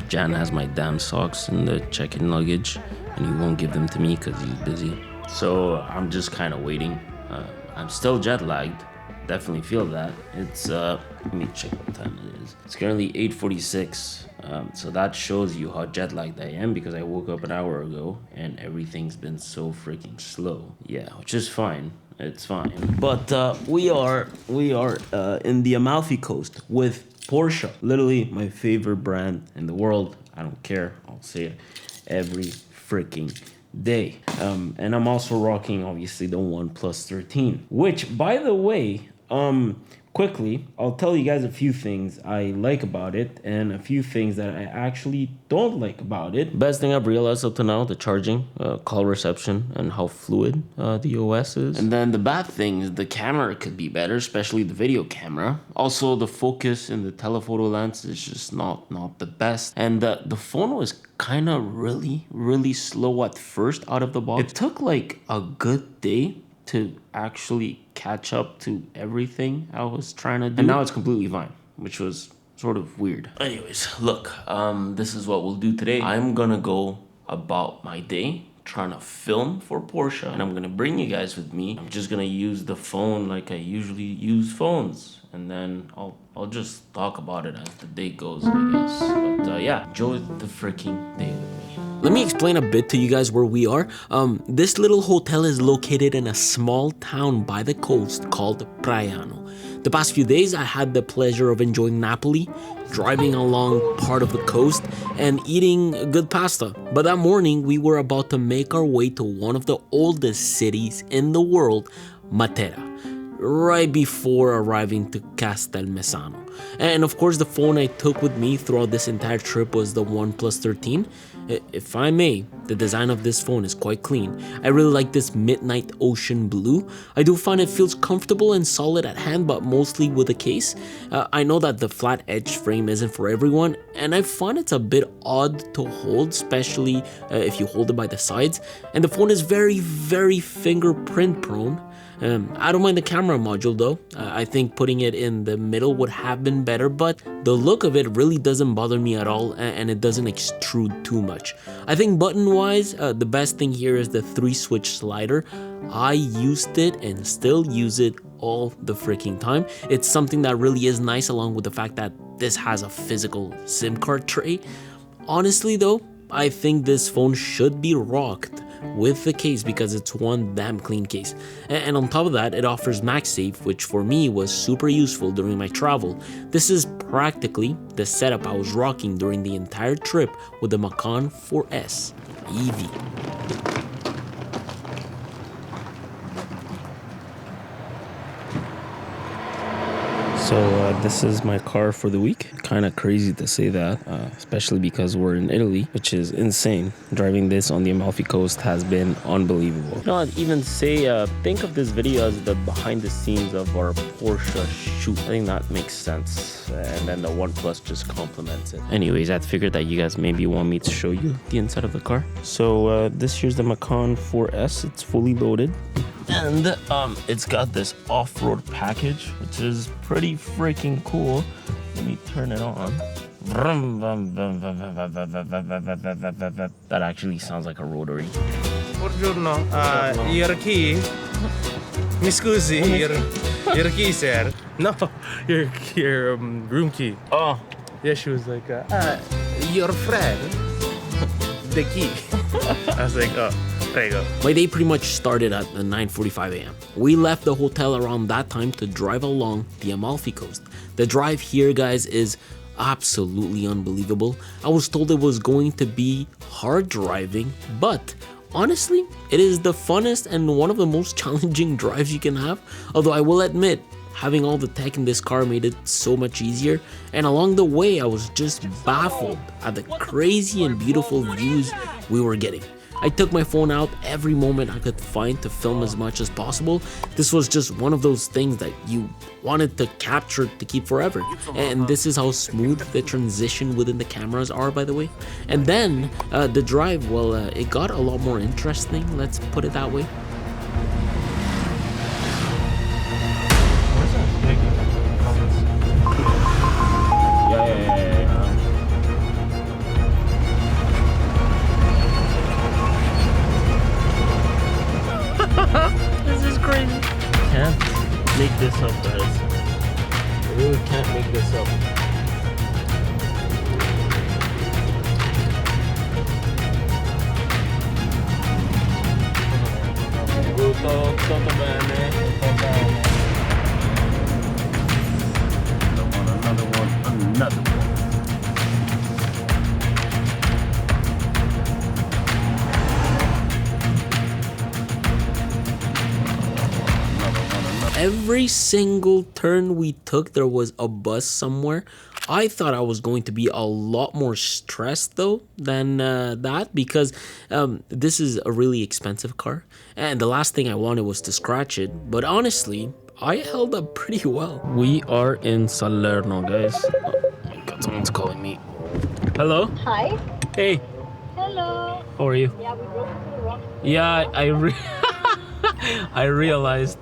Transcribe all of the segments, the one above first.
Jan has my damn socks in the check-in luggage, and he won't give them to me because he's busy. So I'm just kind of waiting. I'm still jet lagged. Definitely feel that. It's let me check what time it is. It's currently 8:46. So that shows you how jet lagged I am, because I woke up an hour ago and everything's been so freaking slow. Yeah, which is fine. It's fine. But we are in the Amalfi Coast with Porsche. Literally my favorite brand in the world. I don't care. I'll say it every freaking day. And I'm also rocking, obviously, the OnePlus 13, which, by the way, quickly, I'll tell you guys a few things I like about it and a few things that I actually don't like about it. Best thing I've realized up to now, the charging, call reception, and how fluid the OS is. And then the bad thing is the camera could be better, especially the video camera. Also, the focus in the telephoto lens is just not the best. And the phone was kind of really slow at first out of the box. It took like a good day to actually catch up to everything I was trying to do. And now it's completely fine, which was sort of weird. Anyways, look, this is what we'll do today. I'm gonna go about my day trying to film for Porsche, and I'm gonna bring you guys with me. I'm just gonna use the phone like I usually use phones, and then I'll just talk about it as the day goes, I guess. But yeah, enjoy the freaking day with me. Let me explain a bit to you guys where we are. This little hotel is located in a small town by the coast called Praiano. The past few days, I had the pleasure of enjoying Napoli, driving along part of the coast, and eating good pasta. But that morning, we were about to make our way to one of the oldest cities in the world, Matera, right before arriving to Castelmessano. And of course, the phone I took with me throughout this entire trip was the OnePlus 13. If I may, the design of this phone is quite clean. I really like this midnight ocean blue. I do find it feels comfortable and solid at hand, but mostly with a case. I know that the flat edge frame isn't for everyone, and I find it's a bit odd to hold, especially if you hold it by the sides. And the phone is very fingerprint prone. I don't mind the camera module though. I think putting it in the middle would have been better, but the look of it really doesn't bother me at all, and it doesn't extrude too much. I think button wise, the best thing here is the 3-switch slider. I used it and still use it all the freaking time. It's something that really is nice, along with the fact that this has a physical SIM card tray. Honestly though, I think this phone should be rocked with the case because it's one damn clean case. And on top of that, it offers MagSafe, which for me was super useful during my travel. This is practically the setup I was rocking during the entire trip with the Macan 4S EV. So this is my car for the week. Kind of crazy to say that, especially because we're in Italy, which is insane. Driving this on the Amalfi Coast has been unbelievable. You know, I'd even say, think of this video as the behind the scenes of our Porsche shoot. I think that makes sense. And then the OnePlus just complements it. Anyways, I figured that you guys maybe want me to show you the inside of the car. So this here's the Macan 4S. It's fully loaded. And it's got this off-road package, which is pretty freaking cool. Let me turn it on. That actually sounds like a rotary. Buongiorno, your key. Mi scusi, your key, sir. No, your room key. Oh. Yeah, she was like, your friend, the key. I was like, oh. There you go. My day pretty much started at 9:45 a.m. We left the hotel around that time to drive along the Amalfi Coast. The drive here, guys, is absolutely unbelievable. I was told it was going to be hard driving, but honestly, it is the funnest and one of the most challenging drives you can have. Although I will admit, having all the tech in this car made it so much easier, and along the way I was just baffled at the crazy and beautiful views we were getting. I took my phone out every moment I could find to film as much as possible. This was just one of those things that you wanted to capture to keep forever. And this is how smooth the transition within the cameras are, by the way. And then the drive, well, it got a lot more interesting, let's put it that way. up, guys. I really can't make this up. Tutto bene, tutto bene. Another one. Every single turn we took, there was a bus somewhere. I thought I was going to be a lot more stressed though than that, because this is a really expensive car, and the last thing I wanted was to scratch it. But honestly, I held up pretty well. We are in Salerno, guys. Oh my God, someone's calling me. Hello? Hi. Hey. Hello. How are you? Yeah, we drove to the wrong. Yeah, I realized.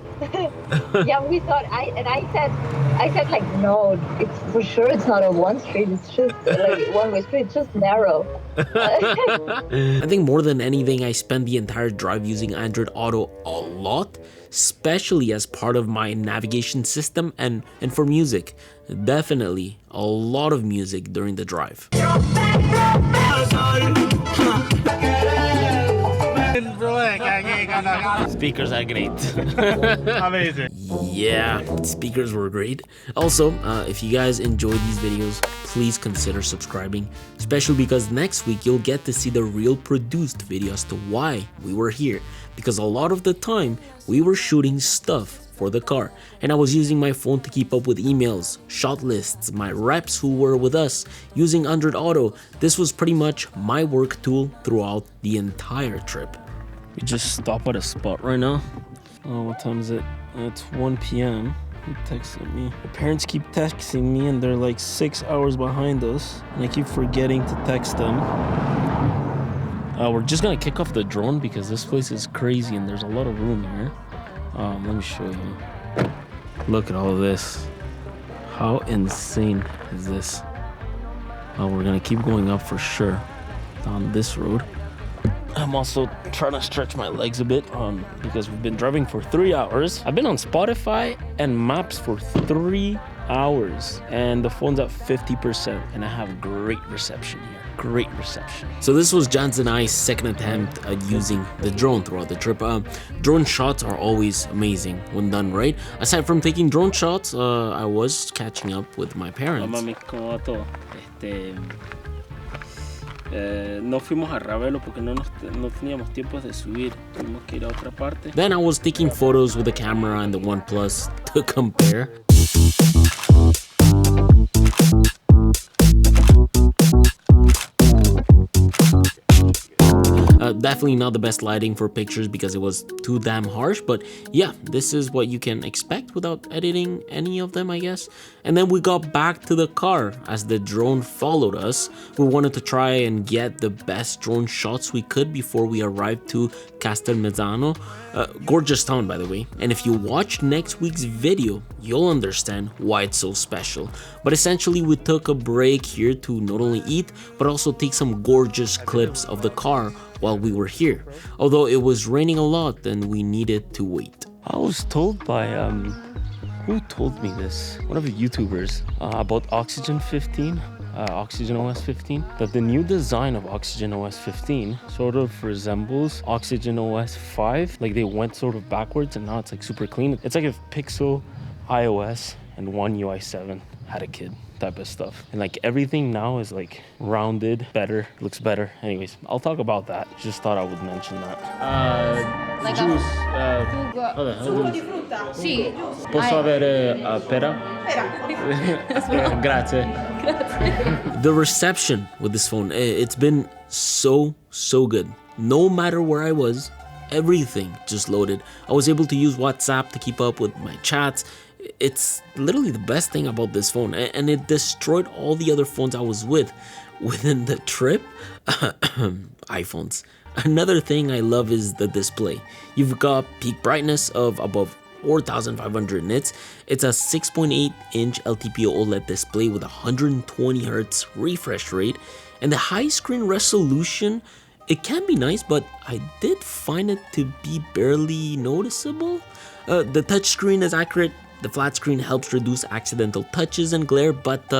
Yeah, we thought I said like, no, it's for sure it's not a one street. It's just like one-way street. It's just narrow. I think more than anything, I spent the entire drive using Android Auto a lot, especially as part of my navigation system and for music. Definitely a lot of music during the drive. Speakers are great. Amazing. Yeah, speakers were great. Also, if you guys enjoy these videos, please consider subscribing, especially because next week you'll get to see the real produced video as to why we were here, because a lot of the time we were shooting stuff for the car, and I was using my phone to keep up with emails, shot lists, my reps who were with us using Android Auto. This was pretty much my work tool throughout the entire trip. We just stop at a spot right now. Oh, what time is it? It's 1 p.m. Who texted me? My parents keep texting me and they're like 6 hours behind us, and I keep forgetting to text them. We're just gonna kick off the drone because this place is crazy and there's a lot of room here. Let me show you. Look at all of this. How insane is this? We're gonna keep going up for sure down this road. I'm also trying to stretch my legs a bit because we've been driving for 3 hours. I've been on Spotify and Maps for 3 hours, and the phone's at 50%, and I have great reception here. Great reception. So this was Jans and I's second attempt at using the drone throughout the trip. Drone shots are always amazing when done right. Aside from taking drone shots, I was catching up with my parents. No fuimos a Ravelo porque no teníamos tiempo de subir. Tuvimos que ir a otra parte. Then I was taking photos with the camera and the OnePlus to compare. Definitely not the best lighting for pictures because it was too damn harsh, but yeah, this is what you can expect without editing any of them, I guess. And then we got back to the car as the drone followed us. We wanted to try and get the best drone shots we could before we arrived to Castelmezzano. Gorgeous town, by the way, and if you watch next week's video, you'll understand why it's so special. But essentially, we took a break here to not only eat, but also take some gorgeous clips of the car while we were here, although it was raining a lot and we needed to wait. I was told by who told me this? One of the YouTubers about Oxygen 15, Oxygen OS 15, that the new design of Oxygen OS 15 sort of resembles Oxygen OS 5. Like they went sort of backwards and now it's like super clean. It's like if Pixel, iOS, and One UI 7 had a kid. Type of stuff, and like everything now is like rounded, better, looks better. Anyways, I'll talk about that. Just thought I would mention that. Like Juice. succo di frutta? Sì. Posso avere pera? Grazie. The reception with this phone, it's been so good. No matter where I was, everything just loaded. I was able to use WhatsApp to keep up with my chats. It's literally the best thing about this phone, and it destroyed all the other phones I was with within the trip. iPhones. Another thing I love is the display. You've got peak brightness of above 4,500 nits. It's a 6.8-inch LTPO OLED display with 120 Hz refresh rate, and the high screen resolution, it can be nice, but I did find it to be barely noticeable. The touchscreen is accurate. The flat screen helps reduce accidental touches and glare, but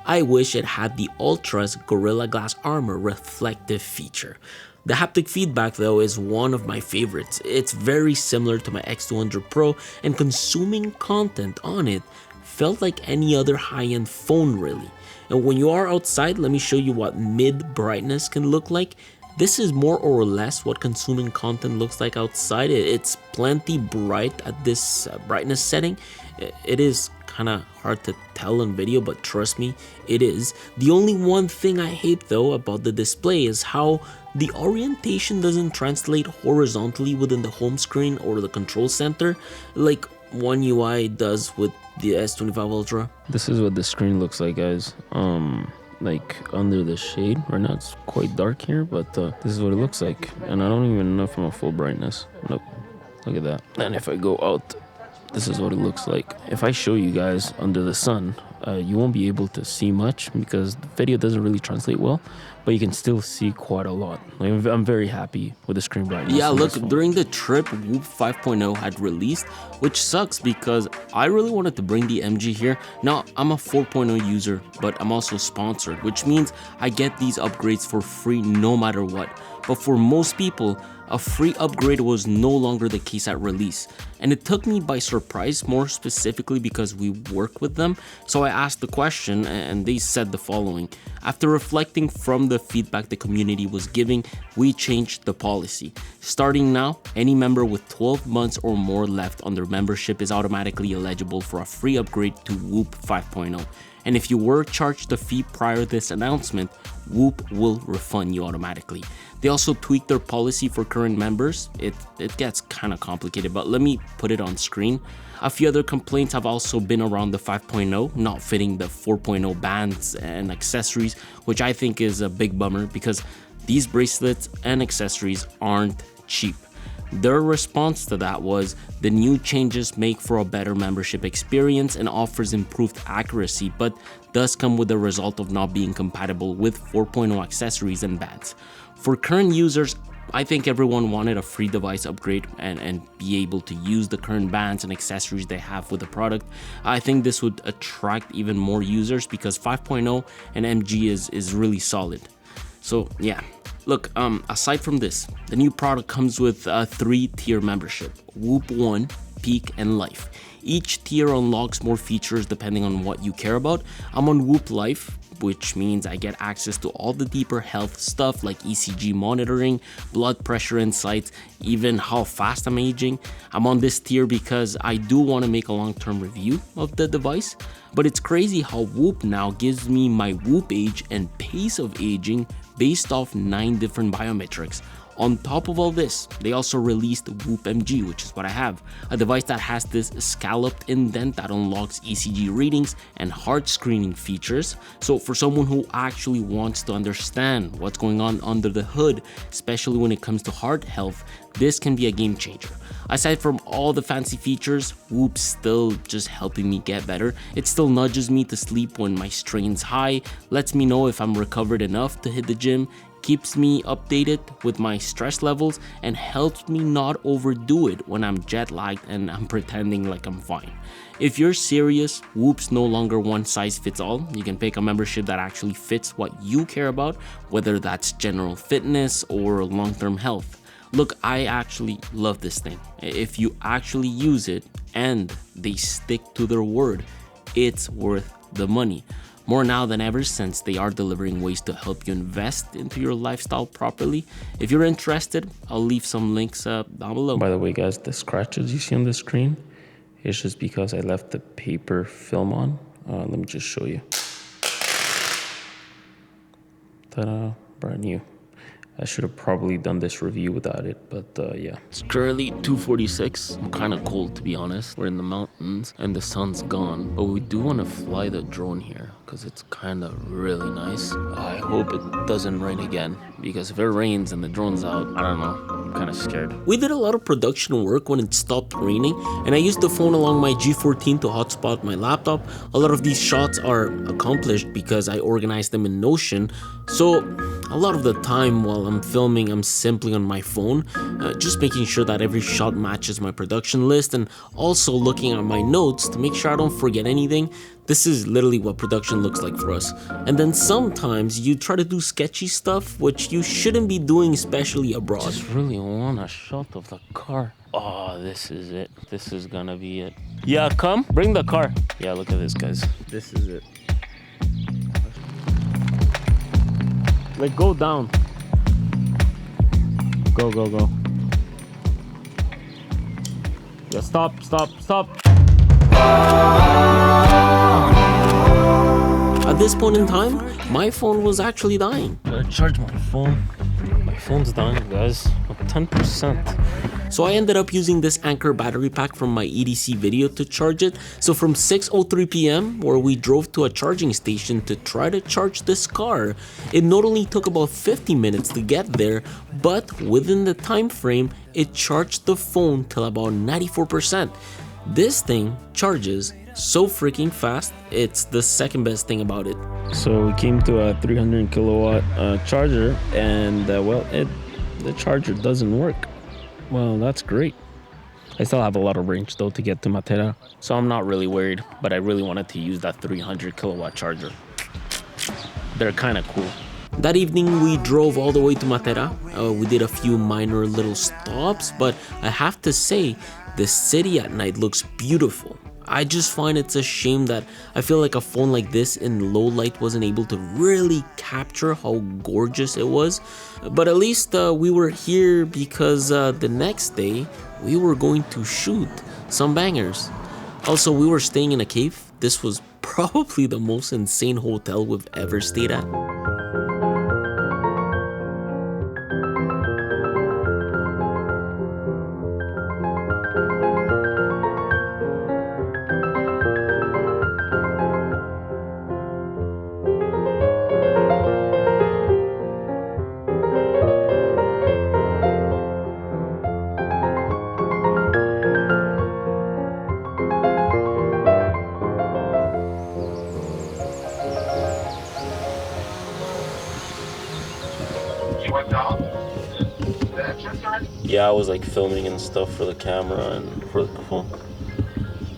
I wish it had the Ultra's Gorilla Glass Armor reflective feature. The haptic feedback though is one of my favorites. It's very similar to my X200 Pro, and consuming content on it felt like any other high-end phone really. And when you are outside, let me show you what mid brightness can look like. This is more or less what consuming content looks like outside. It's plenty bright at this brightness setting. It is kind of hard to tell on video, but trust me, it is. The only one thing I hate though about the display is how the orientation doesn't translate horizontally within the home screen or the control center like One UI does with the S25 Ultra. This is what the screen looks like, guys. Like under the shade. Right now it's quite dark here, but this is what it looks like. And I don't even know if I'm at full brightness. Nope. Look at that. And if I go out, this is what it looks like. If I show you guys under the sun, you won't be able to see much because the video doesn't really translate well, but you can still see quite a lot. Like, I'm very happy with the screen brightness. Yeah, look, during the trip, Whoop 5.0 had released, which sucks because I really wanted to bring the MG here. Now, I'm a 4.0 user, but I'm also sponsored, which means I get these upgrades for free no matter what. But for most people, a free upgrade was no longer the case at release, and it took me by surprise, more specifically because we work with them. So I asked the question and they said the following: after reflecting from the feedback the community was giving, we changed the policy. Starting now, any member with 12 months or more left on their membership is automatically eligible for a free upgrade to Whoop 5.0. And if you were charged the fee prior to this announcement, Whoop will refund you automatically. They also tweaked their policy for current members. It gets kind of complicated, but let me put it on screen. A few other complaints have also been around the 5.0 not fitting the 4.0 bands and accessories, which I think is a big bummer because these bracelets and accessories aren't cheap. Their response to that was the new changes make for a better membership experience and offers improved accuracy, but does come with the result of not being compatible with 4.0 accessories and bands. For current users, I think everyone wanted a free device upgrade and be able to use the current bands and accessories they have with the product. I think this would attract even more users because 5.0 and MG is really solid. So yeah. Look, aside from this, the new product comes with a 3-tier membership: Whoop 1, Peak, and Life. Each tier unlocks more features depending on what you care about. I'm on Whoop Life, which means I get access to all the deeper health stuff like ECG monitoring, blood pressure insights, even how fast I'm aging. I'm on this tier because I do want to make a long-term review of the device, but it's crazy how Whoop now gives me my Whoop age and pace of aging based off 9 different biometrics. On top of all this, they also released Whoop MG, which is what I have, a device that has this scalloped indent that unlocks ECG readings and heart screening features. So for someone who actually wants to understand what's going on under the hood, especially when it comes to heart health, this can be a game changer. Aside from all the fancy features, Whoop's still just helping me get better. It still nudges me to sleep when my strain's high, lets me know if I'm recovered enough to hit the gym, keeps me updated with my stress levels, and helps me not overdo it when I'm jet lagged and I'm pretending like I'm fine. If you're serious, Whoop's no longer one size fits all. You can pick a membership that actually fits what you care about, whether that's general fitness or long-term health. Look, I actually love this thing. If you actually use it and they stick to their word, it's worth the money. More now than ever, since they are delivering ways to help you invest into your lifestyle properly. If you're interested, I'll leave some links down below. By the way, guys, the scratches you see on the screen, it's just because I left the paper film on. Let me just show you. Ta-da, brand new. I should have probably done this review without it, but yeah. It's currently 2:46. I'm kind of cold, to be honest. We're in the mountains and the sun's gone, but we do want to fly the drone here because it's kind of really nice. I hope it doesn't rain again, because if it rains and the drone's out, I don't know. I'm kind of scared. We did a lot of production work when it stopped raining, and I used the phone along my G14 to hotspot my laptop. A lot of these shots are accomplished because I organized them in Notion, so a lot of the time while I'm filming, I'm simply on my phone, just making sure that every shot matches my production list, and also looking at my notes to make sure I don't forget anything. This is literally what production looks like for us. And then sometimes you try to do sketchy stuff, which you shouldn't be doing, especially abroad. I just really want a shot of the car. Oh, this is it. This is gonna be it. Yeah, come, bring the car. Yeah, look at this, guys. This is it. Like, go down. Go, go, go. Yeah, stop, stop, stop. At this point in time, my phone was actually dying. Gotta charge my phone. My phone's dying, guys. 10%. So I ended up using this Anker battery pack from my EDC video to charge it. So from 6:03 p.m. where we drove to a charging station to try to charge this car, it not only took about 50 minutes to get there, but within the time frame, it charged the phone till about 94%. This thing charges so freaking fast, it's the second best thing about it. So we came to a 300 kilowatt charger, and well, the charger doesn't work. Well, that's great. I still have a lot of range though to get to Matera, so I'm not really worried, but I really wanted to use that 300 kilowatt charger. They're kind of cool. That evening we drove all the way to Matera. We did a few minor little stops, but I have to say, the city at night looks beautiful. I just find it's a shame that I feel like a phone like this in low light wasn't able to really capture how gorgeous it was. But at least we were here because the next day we were going to shoot some bangers. Also, we were staying in a cave. This was probably the most insane hotel we've ever stayed at. Yeah, I was like filming and stuff for the camera and for the phone.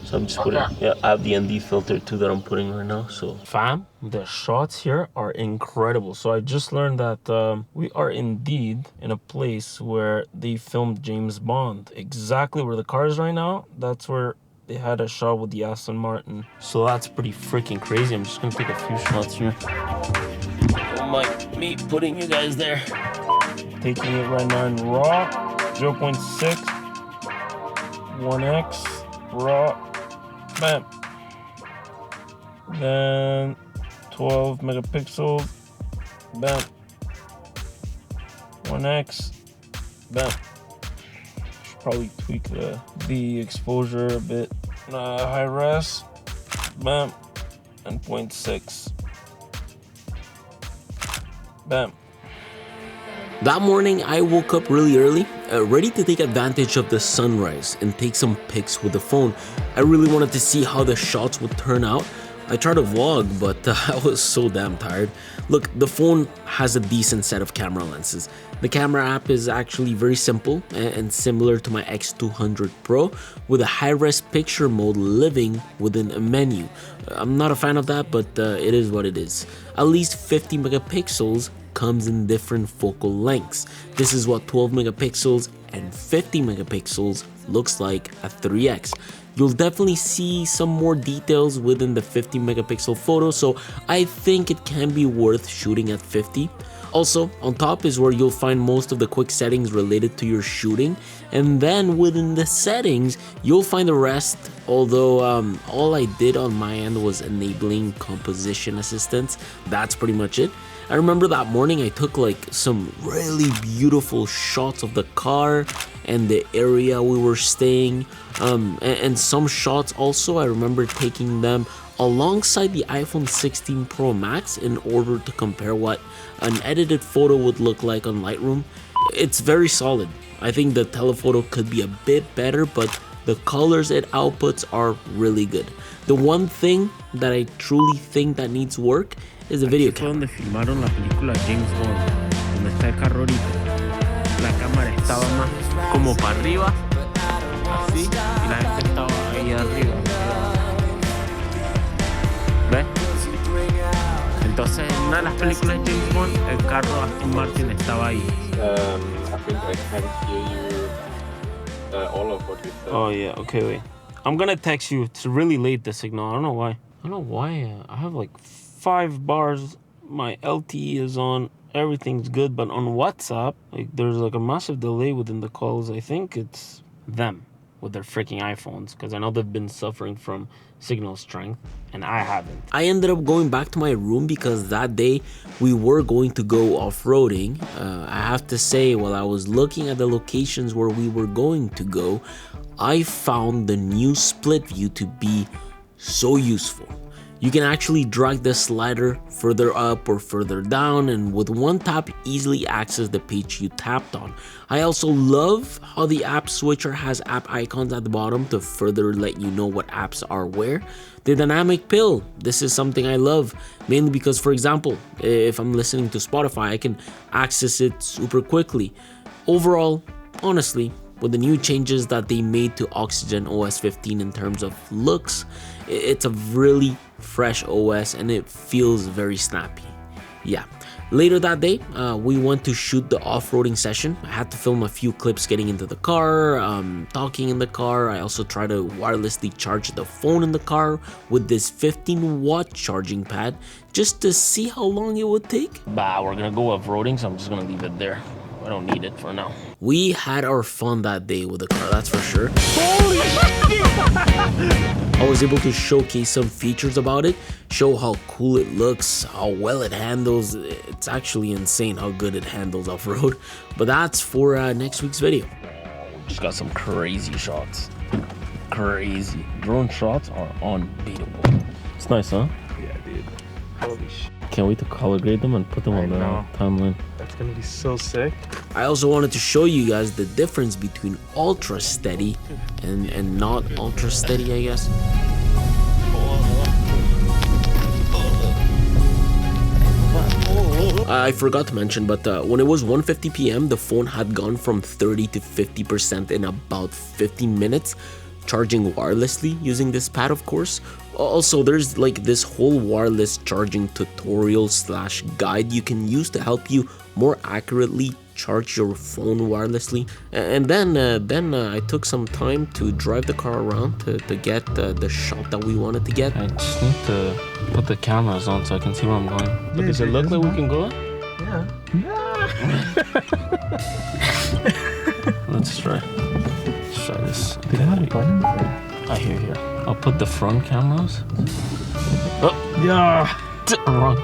So I'm just putting, yeah, I have the ND filter too that I'm putting right now. So fam, the shots here are incredible. So I just learned that we are indeed in a place where they filmed James Bond. Exactly where the car is right now, that's where they had a shot with the Aston Martin. So that's pretty freaking crazy. I'm just gonna take a few shots here. Don't mind me putting you guys there. Taking it right now in raw, 0.6, 1x, raw, bam. Then 12 megapixels, bam. 1x, bam. Should probably tweak the exposure a bit. High res, bam, and 0.6, bam. That morning, I woke up really early, ready to take advantage of the sunrise and take some pics with the phone. I really wanted to see how the shots would turn out. I tried to vlog, but I was so damn tired. Look, the phone has a decent set of camera lenses. The camera app is actually very simple and similar to my X200 Pro, with a high-res picture mode living within a menu. I'm not a fan of that, but it is what it is. At least 50 megapixels comes in different focal lengths. This is what 12 megapixels and 50 megapixels looks like at 3x. You'll definitely see some more details within the 50 megapixel photo, so I think it can be worth shooting at 50. Also, on top is where you'll find most of the quick settings related to your shooting, and then within the settings, you'll find the rest, although all I did on my end was enabling composition assistance. That's pretty much it. I remember that morning I took like some really beautiful shots of the car and the area we were staying, and some shots also I remember taking them alongside the iPhone 16 Pro Max in order to compare what an edited photo would look like on Lightroom. It's very solid. I think the telephoto could be a bit better, but the colors it outputs are really good. The one thing that I truly think that needs work is the video camera. Donde filmaron la película James Bond, donde está el carro ahorita. La cámara estaba más como para arriba, así, y la gente estaba ahí arriba. ¿Ves? Entonces, en una de las películas de James Bond, el carro Aston Martin estaba ahí. I think I can't hear you all of what you said. Oh yeah, okay, wait. I'm gonna text you. It's really late, the signal. I don't know why. I don't know why. I have like 5 bars. My LTE is on. Everything's good, but on WhatsApp, like there's like a massive delay within the calls. I think it's them with their freaking iPhones, because I know they've been suffering from signal strength, and I haven't. I ended up going back to my room because that day we were going to go off-roading. I have to say, while I was looking at the locations where we were going to go, I found the new split view to be so useful. You can actually drag the slider further up or further down, and with one tap easily access the page you tapped on. I also love how the app switcher has app icons at the bottom to further let you know what apps are where. The dynamic pill, this is something I love, mainly because, for example, if I'm listening to Spotify, I can access it super quickly. Overall, honestly, with the new changes that they made to Oxygen OS 15 in terms of looks, it's a really fresh OS and it feels very snappy. Yeah. Later that day, we went to shoot the off-roading session. I had to film a few clips getting into the car, talking in the car. I also tried to wirelessly charge the phone in the car with this 15-watt charging pad just to see how long it would take. Bah, we're gonna go off-roading, so I'm just gonna leave it there. I don't need it for now. We had our fun that day with the car, that's for sure. Holy shit! I was able to showcase some features about it, show how cool it looks, how well it handles. It's actually insane how good it handles off-road. But that's for next week's video. Just got some crazy shots. Crazy. Drone shots are unbeatable. It's nice, huh? Yeah, dude. Holy shit. Can't wait to color grade them and put them on the timeline. That's gonna be so sick. I also wanted to show you guys the difference between ultra steady and not ultra steady, I guess. I forgot to mention, but when it was 1:50 p.m., the phone had gone from 30 to 50% in about 15 minutes, charging wirelessly using this pad, of course. Also, there's like this whole wireless charging tutorial / guide you can use to help you more accurately charge your phone wirelessly. And then I took some time to drive the car around to get the shot that we wanted to get. I just need to put the cameras on so I can see where I'm going. But does it look like we can go? Yeah. Let's try. Let's try this. I hear here. I'll put the front cameras. Oh, Yeah. I'm wrong.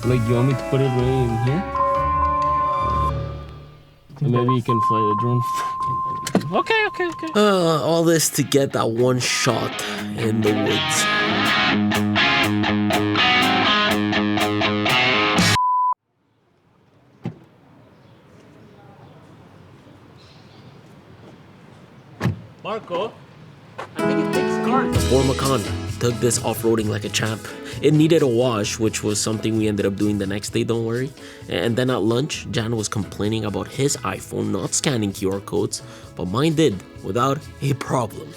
Like, you want me to put it right in here? Maybe you can fly the drone. Okay. All this to get that one shot in the woods. Marco, I think it takes cars. Poor Macan took this off-roading like a champ. It needed a wash, which was something we ended up doing the next day, don't worry. And then at lunch, Jan was complaining about his iPhone not scanning QR codes, but mine did, without a problem.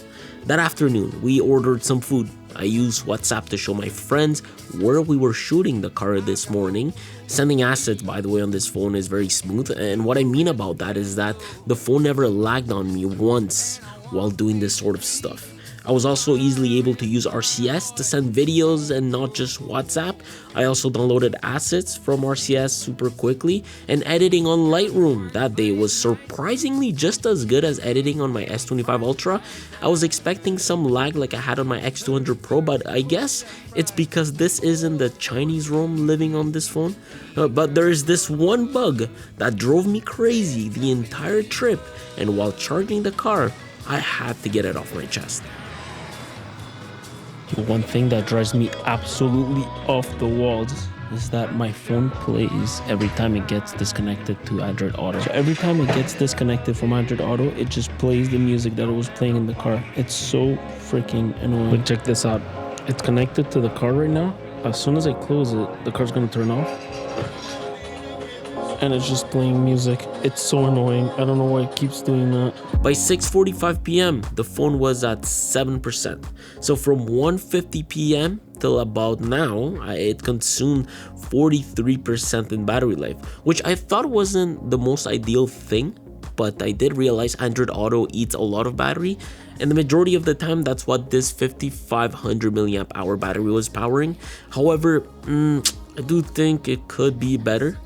That afternoon, we ordered some food. I used WhatsApp to show my friends where we were shooting the car this morning. Sending assets, by the way, on this phone is very smooth, and what I mean about that is that the phone never lagged on me once while doing this sort of stuff. I was also easily able to use RCS to send videos and not just WhatsApp. I also downloaded assets from RCS super quickly, and editing on Lightroom that day was surprisingly just as good as editing on my S25 Ultra. I was expecting some lag like I had on my X200 Pro, but I guess it's because this isn't the Chinese ROM living on this phone. But there is this one bug that drove me crazy the entire trip, and while charging the car, I had to get it off my chest. One thing that drives me absolutely off the walls is that my phone plays every time it gets disconnected to Android Auto. So every time it gets disconnected from Android Auto, it just plays the music that it was playing in the car. It's so freaking annoying. But check this out. It's connected to the car right now. As soon as I close it, the car's gonna turn off. And it's just playing music. It's so annoying. I don't know why it keeps doing that. By 6:45 p.m., the phone was at 7%. So from 1:50 p.m. till about now, it consumed 43% in battery life, which I thought wasn't the most ideal thing, but I did realize Android Auto eats a lot of battery, and the majority of the time, that's what this 5500 milliamp hour battery was powering. However, I do think it could be better.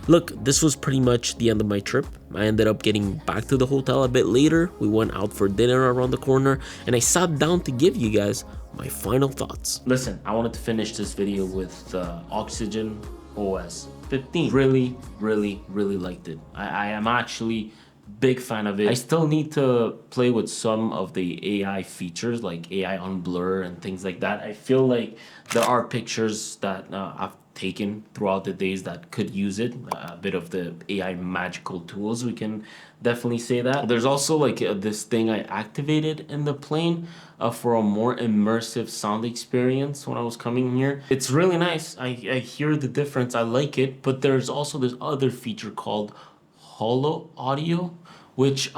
Look, this was pretty much the end of my trip. I ended up getting back to the hotel a bit later. We went out for dinner around the corner, and I sat down to give you guys my final thoughts. Listen, I wanted to finish this video with Oxygen OS 15. Really liked it. I am actually big fan of it. I still need to play with some of the AI features like AI on blur and things like that. I feel like there are pictures that I've taken throughout the days that could use it, a bit of the AI magical tools, we can definitely say that. There's also like this thing I activated in the plane for a more immersive sound experience when I was coming here. It's really nice. I hear the difference. I like it, but there's also this other feature called Holo Audio, which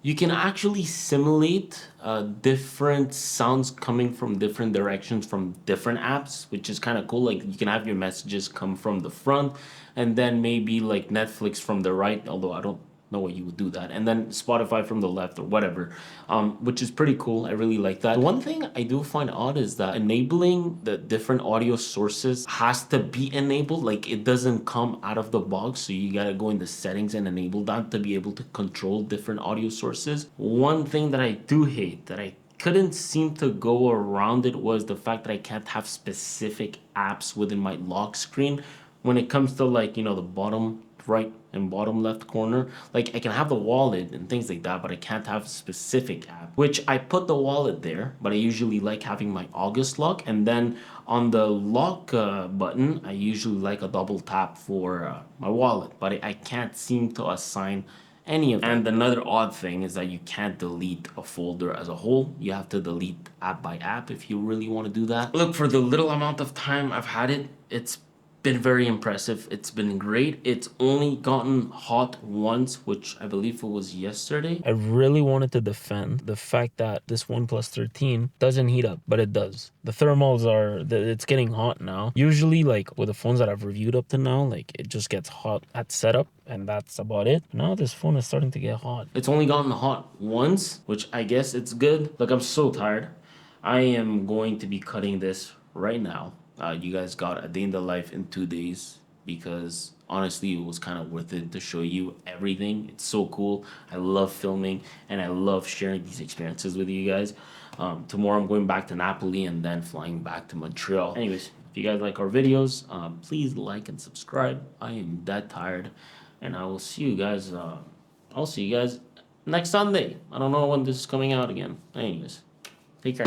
you can actually simulate different sounds coming from different directions from different apps, which is kind of cool. Like you can have your messages come from the front and then maybe like Netflix from the right, although I don't know why you would do that, and then Spotify from the left or whatever, which is pretty cool. I really like that. The one thing I do find odd is that enabling the different audio sources has to be enabled. Like it doesn't come out of the box, so you gotta go in the settings and enable that to be able to control different audio sources. One thing that I do hate, that I couldn't seem to go around it, was the fact that I can't have specific apps within my lock screen when it comes to, like, you know, the bottom right and bottom left corner. Like I can have the wallet and things like that, but I can't have a specific app, which I put the wallet there, but I usually like having my August lock, and then on the lock button I usually like a double tap for my wallet, but I can't seem to assign any of them. And another odd thing is that you can't delete a folder as a whole. You have to delete app by app if you really want to do that. Look, for the little amount of time I've had it, it's been very impressive. It's been great. It's only gotten hot once, which I believe it was yesterday. I really wanted to defend the fact that this OnePlus 13 doesn't heat up, but it does. The thermals it's getting hot now. Usually, like with the phones that I've reviewed up to now, like it just gets hot at setup and that's about it. Now this phone is starting to get hot. It's only gotten hot once, which I guess it's good. Look, I'm so tired. I am going to be cutting this right now. You guys got a day in the life in 2 days, because honestly it was kind of worth it to show you everything. It's so cool. I love filming and I love sharing these experiences with you guys. Tomorrow I'm going back to Napoli and then flying back to Montreal. Anyways, if you guys like our videos, please like and subscribe. I am that tired, and I will see you guys next Sunday. I don't know when this is coming out again. Anyways, take care.